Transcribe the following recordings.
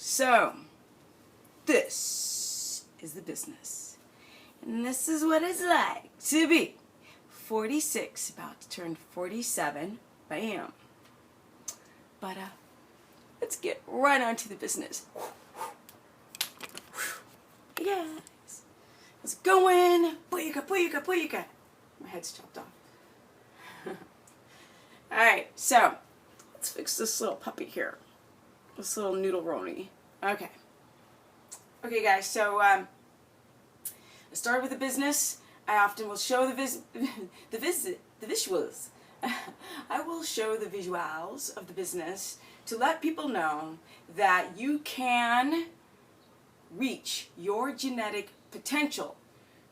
So, this is the business. And this is what it's like to be 46, about to turn 47. Bam. But, let's get right on to the business. Hey guys. How's it going? Booyaka, booyaka, booyaka. My head's chopped off. Alright, so, let's fix this little puppy here. This little noodle roni. Okay. Okay, guys, so, I started with the business. I often will show the visuals. I will show the visuals of the business to let people know that you can reach your genetic potential.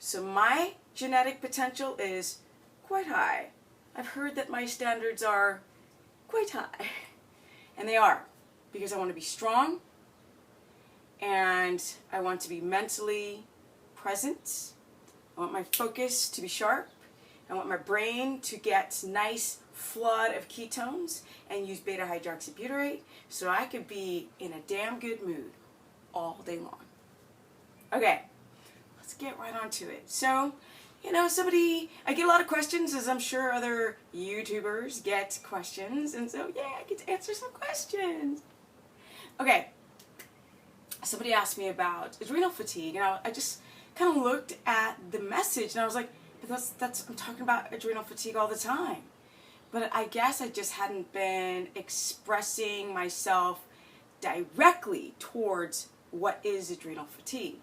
So my genetic potential is quite high. I've heard that my standards are quite high. And they are, because I want to be strong, and I want to be mentally present. I want my focus to be sharp. I want my brain to get nice flood of ketones and use beta-hydroxybutyrate so I could be in a damn good mood all day long. Okay, let's get right on to it. So, you know, I get a lot of questions, as I'm sure other YouTubers get questions, and so, yeah, I get to answer some questions. Okay, somebody asked me about adrenal fatigue, and I just kind of looked at the message, and I was like, but I'm talking about adrenal fatigue all the time. But I guess I just hadn't been expressing myself directly towards what is adrenal fatigue.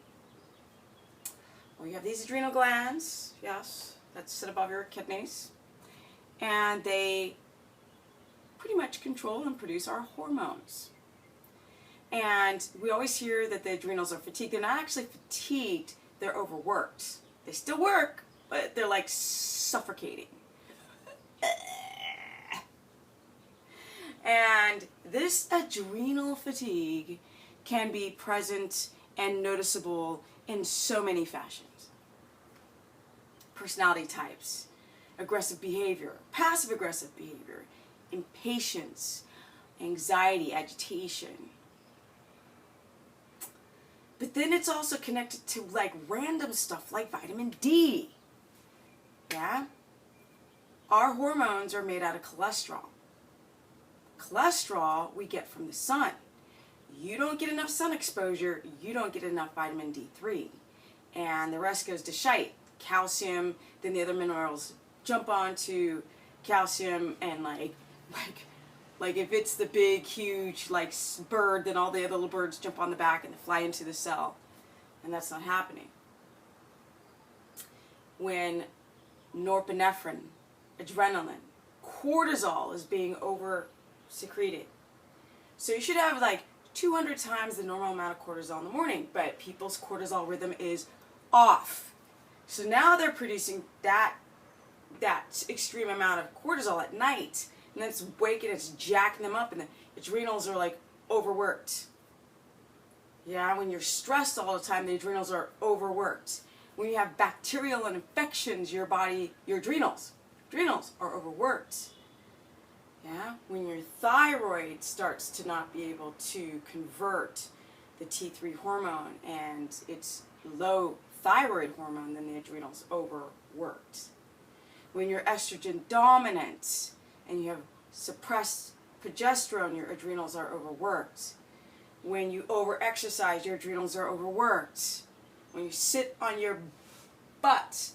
Well, you have these adrenal glands, yes, that sit above your kidneys, and they pretty much control and produce our hormones. And we always hear that the adrenals are fatigued. They're not actually fatigued, they're overworked. They still work, but they're like suffocating. And this adrenal fatigue can be present and noticeable in so many fashions. Personality types, aggressive behavior, passive aggressive behavior, impatience, anxiety, agitation. But then it's also connected to like random stuff like vitamin D. Yeah? Our hormones are made out of cholesterol. Cholesterol we get from the sun. You don't get enough sun exposure, you don't get enough vitamin D3. And the rest goes to shite. Calcium, then the other minerals jump onto calcium, and like if it's the big, huge, like, bird, then all the other little birds jump on the back and fly into the cell. And that's not happening. When norepinephrine, adrenaline, cortisol is being over-secreted. So you should have, like, 200 times the normal amount of cortisol in the morning, but people's cortisol rhythm is off. So now they're producing that extreme amount of cortisol at night, and then it's waking, it's jacking them up, and the adrenals are like overworked. Yeah, when you're stressed all the time, the adrenals are overworked. When you have bacterial infections, your adrenals are overworked. Yeah, when your thyroid starts to not be able to convert the T3 hormone and it's low thyroid hormone, then the adrenals overworked. When you're estrogen dominant and you have suppressed progesterone, your adrenals are overworked. When you over-exercise, your adrenals are overworked. When you sit on your butt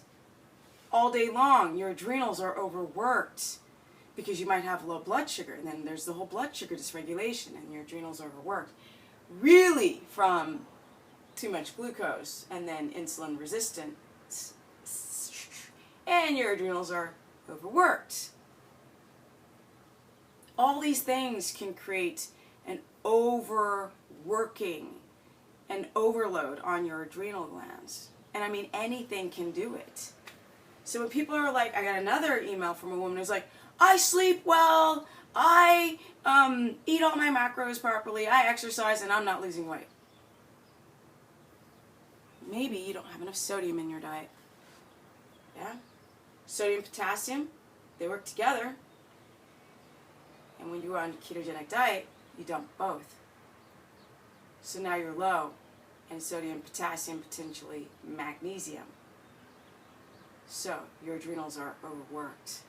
all day long, your adrenals are overworked because you might have low blood sugar, and then there's the whole blood sugar dysregulation, and your adrenals are overworked. Really from too much glucose and then insulin resistance, and your adrenals are overworked. All these things can create an overworking, an overload on your adrenal glands. And I mean, anything can do it. So when people are like, I got another email from a woman who's like, I sleep well, I eat all my macros properly, I exercise, and I'm not losing weight. Maybe you don't have enough sodium in your diet. Yeah? Sodium, potassium, they work together. And when you are on a ketogenic diet, you dump both. So now you're low in sodium, potassium, potentially magnesium. So your adrenals are overworked.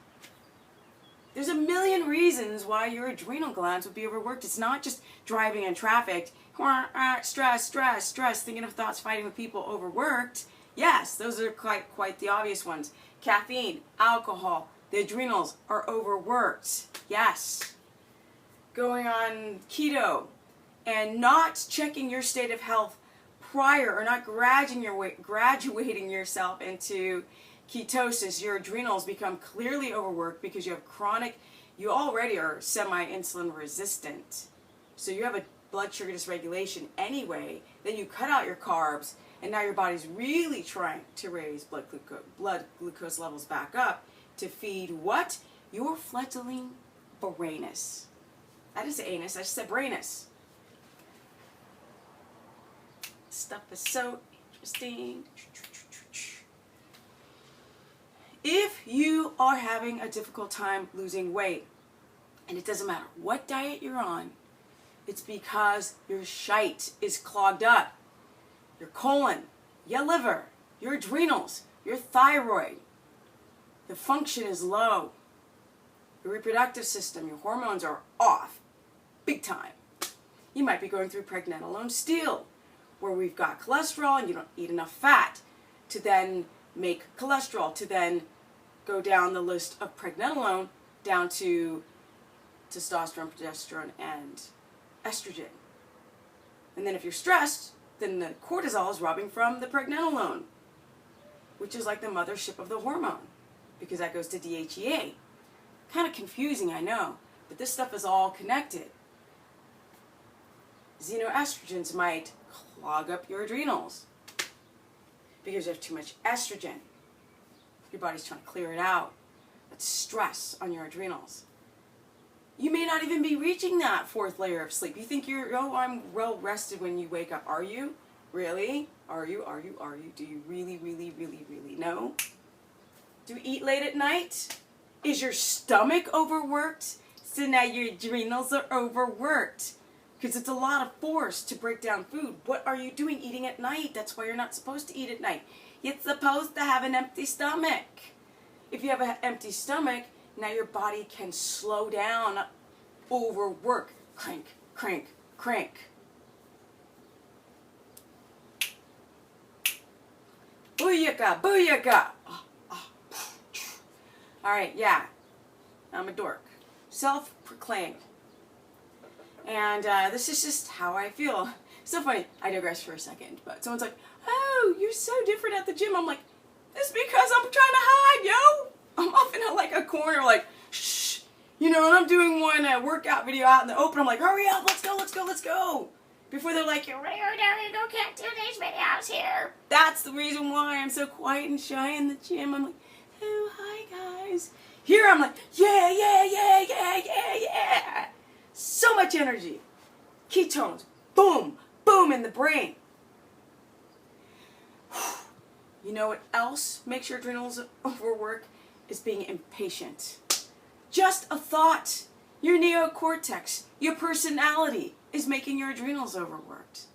There's a million reasons why your adrenal glands would be overworked. It's not just driving in traffic, stress, stress, stress, thinking of thoughts, fighting with people, overworked. Yes, those are quite the obvious ones. Caffeine, alcohol, the adrenals are overworked. Yes. Going on keto and not checking your state of health prior, or not graduating yourself into ketosis, your adrenals become clearly overworked because you have you already are semi-insulin resistant. So you have a blood sugar dysregulation anyway, then you cut out your carbs, and now your body's really trying to raise blood glucose levels back up to feed what? Your fledgling brainus. I didn't say anus, I just said brainus. Stuff is so interesting. If you are having a difficult time losing weight, and it doesn't matter what diet you're on, it's because your shite is clogged up. Your colon, your liver, your adrenals, your thyroid, the function is low. Your reproductive system, your hormones are off, big time. You might be going through pregnenolone steal, where we've got cholesterol and you don't eat enough fat to then make cholesterol, to then go down the list of pregnenolone down to testosterone, progesterone, and estrogen. And then if you're stressed, then the cortisol is robbing from the pregnenolone, which is like the mothership of the hormone, because that goes to DHEA. Kind of confusing, I know, but this stuff is all connected. Xenoestrogens might clog up your adrenals because you have too much estrogen. Your body's trying to clear it out. That's stress on your adrenals. You may not even be reaching that fourth layer of sleep. You think I'm well rested when you wake up. Are you? Really? Are you? Do you really know? Do you eat late at night? Is your stomach overworked? So now your adrenals are overworked. Because it's a lot of force to break down food. What are you doing eating at night? That's why you're not supposed to eat at night. You're supposed to have an empty stomach. If you have an empty stomach, now your body can slow down, overwork, crank, crank, crank. Booyaka, booyaka. All right, yeah, I'm a dork. Self-proclaimed. And this is just how I feel. So funny. I digress for a second, but someone's like, "Oh, you're so different at the gym." I'm like, "It's because I'm trying to hide, yo." I'm off in a corner, like, shh, and I'm doing one workout video out in the open. I'm like, "Hurry up, let's go, let's go, let's go!" Before they're like, "You can't do these videos here." That's the reason why I'm so quiet and shy in the gym. I'm like, "Oh, hi guys." Here I'm like, yeah, yeah, yeah, yeah, yeah, yeah. So much energy. Ketones. Boom. Boom in the brain. You know what else makes your adrenals overwork? Is being impatient. Just a thought. Your neocortex, your personality is making your adrenals overworked.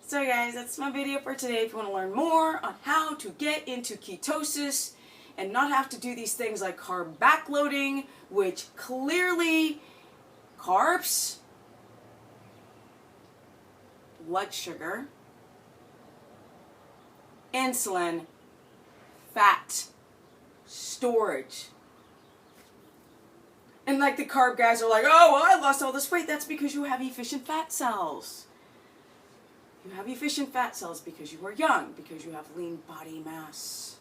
So guys, that's my video for today. If you want to learn more on how to get into ketosis and not have to do these things like carb backloading, which clearly carbs, blood sugar, insulin, fat storage. And like the carb guys are like, "Oh, well, I lost all this weight." That's because you have efficient fat cells. You have efficient fat cells because you are young, because you have lean body mass.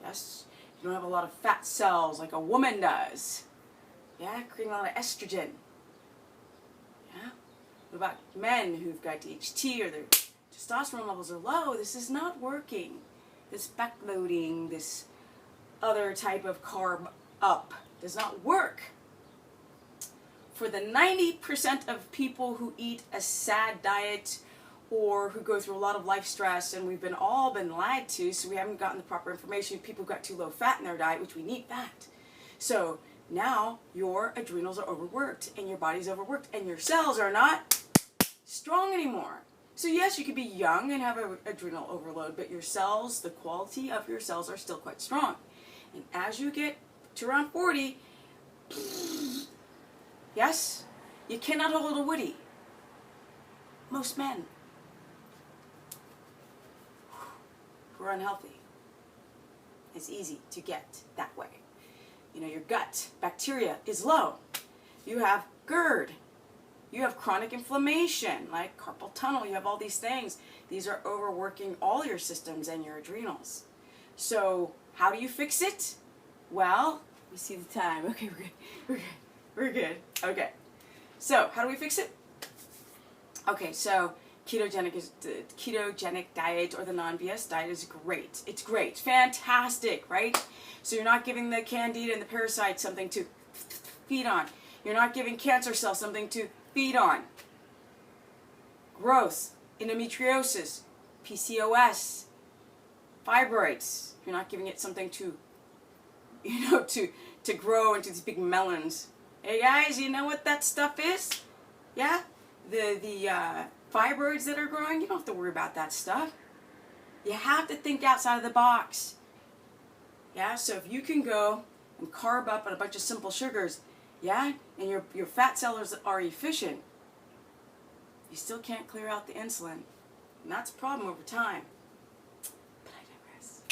Yes? You don't have a lot of fat cells like a woman does. Yeah? Creating a lot of estrogen. Yeah? What about men who've got DHT or their testosterone levels are low? This is not working. This backloading, this other type of carb up does not work. For the 90% of people who eat a SAD diet or who go through a lot of life stress, and we've all been lied to, so we haven't gotten the proper information. People who've got too low fat in their diet, which we need fat. So now your adrenals are overworked and your body's overworked and your cells are not strong anymore. So yes, you could be young and have an adrenal overload, but your cells, the quality of your cells are still quite strong. And as you get to around 40, yes, you cannot hold a woody. Most men who are unhealthy, it's easy to get that way. You know, your gut bacteria is low. You have GERD. You have chronic inflammation, like carpal tunnel. You have all these things. These are overworking all your systems and your adrenals. So how do you fix it? Well, we see the time. Okay, we're good. Okay. So how do we fix it? Okay, so ketogenic diet or the non-BS diet is great. It's great. Fantastic, right? So you're not giving the candida and the parasites something to feed on. You're not giving cancer cells something to feed on. Growth, endometriosis, PCOS, fibroids. You're not giving it something to, to grow into these big melons. Hey guys, you know what that stuff is? Yeah? The fibroids that are growing, you don't have to worry about that stuff. You have to think outside of the box. Yeah, so if you can go and carb up on a bunch of simple sugars, yeah, and your fat cells are efficient, you still can't clear out the insulin. And that's a problem over time. But I digress.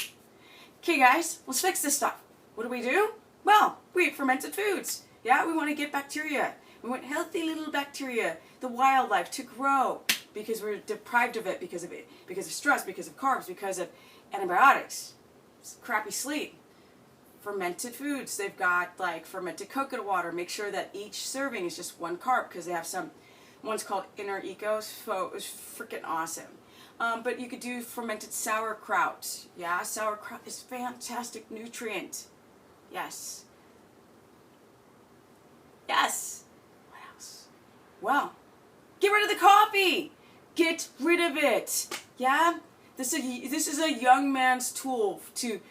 Okay guys, let's fix this stuff. What do? Well, we eat fermented foods. Yeah, we want to get bacteria. We want healthy little bacteria, the wildlife, to grow because we're deprived of it because of stress, because of carbs, because of antibiotics, crappy sleep. Fermented foods, they've got like fermented coconut water. Make sure that each serving is just one carb because they have one's called Inner Ecos. It's freaking awesome. But you could do fermented sauerkraut. Yeah, sauerkraut is fantastic nutrient. Yes. Yes. What else? Well, get rid of the coffee. Get rid of it. Yeah? This is a young man's tool to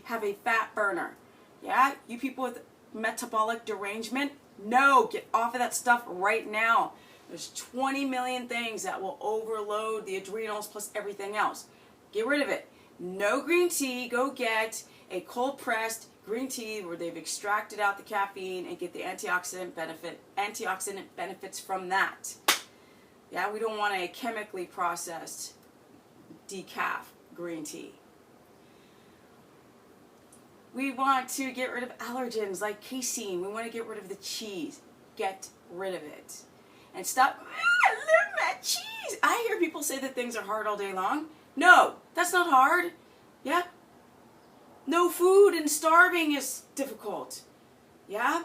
have a fat burner. Yeah? You people with metabolic derangement, no, get off of that stuff right now. There's 20 million things that will overload the adrenals plus everything else. Get rid of it. No green tea. Go get a cold pressed green tea where they've extracted out the caffeine and get the antioxidant benefits from that. Yeah, we don't want a chemically processed decaf green tea. We want to get rid of allergens like casein. We want to get rid of the cheese. Get rid of it. And stop, I love my cheese. I hear people say that things are hard all day long. No, that's not hard. Yeah? No food and starving is difficult. Yeah?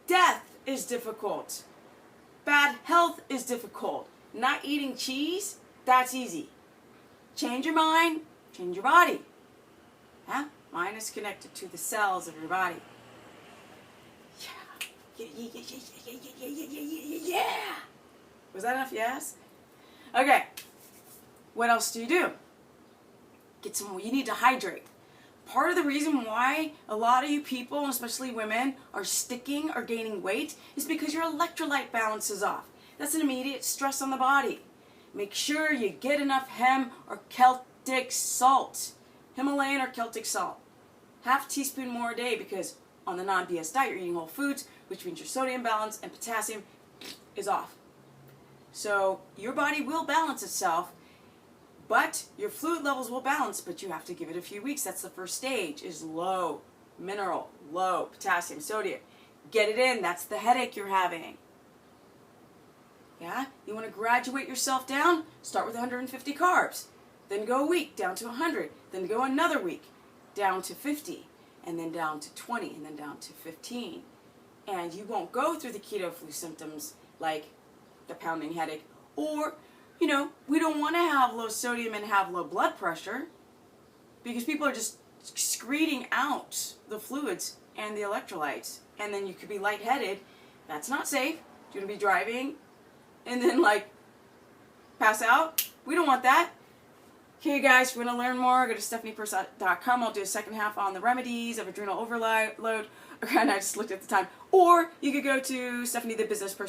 Death is difficult. Bad health is difficult. Not eating cheese, that's easy. Change your mind, change your body. Yeah? Mind is connected to the cells of your body. Yeah. Was that enough yes? Okay. What else do? Get some, you need to hydrate. Part of the reason why a lot of you people, especially women, are sticking or gaining weight is because your electrolyte balance is off. That's an immediate stress on the body. Make sure you get enough Hem or Celtic salt. Himalayan or Celtic salt. Half teaspoon more a day because on the non-BS diet you're eating whole foods, which means your sodium balance and potassium is off. So your body will balance itself, but your fluid levels will balance, but you have to give it a few weeks. That's the first stage, is low mineral, low potassium, sodium. Get it in. That's the headache you're having. Yeah? You want to graduate yourself down? Start with 150 carbs. Then go a week down to 100. Then go another week down to 50. And then down to 20. And then down to 15. And you won't go through the keto flu symptoms like the pounding headache. Or, you know, we don't want to have low sodium and have low blood pressure because people are just excreting out the fluids and the electrolytes. And then you could be lightheaded. That's not safe. You're going to be driving and then like pass out. We don't want that. Okay, guys, if you want to learn more, go to stephaniepersa.com. I'll do a second half on the remedies of adrenal overload. And I just looked at the time. Or you could go to Stephanie the Business Person.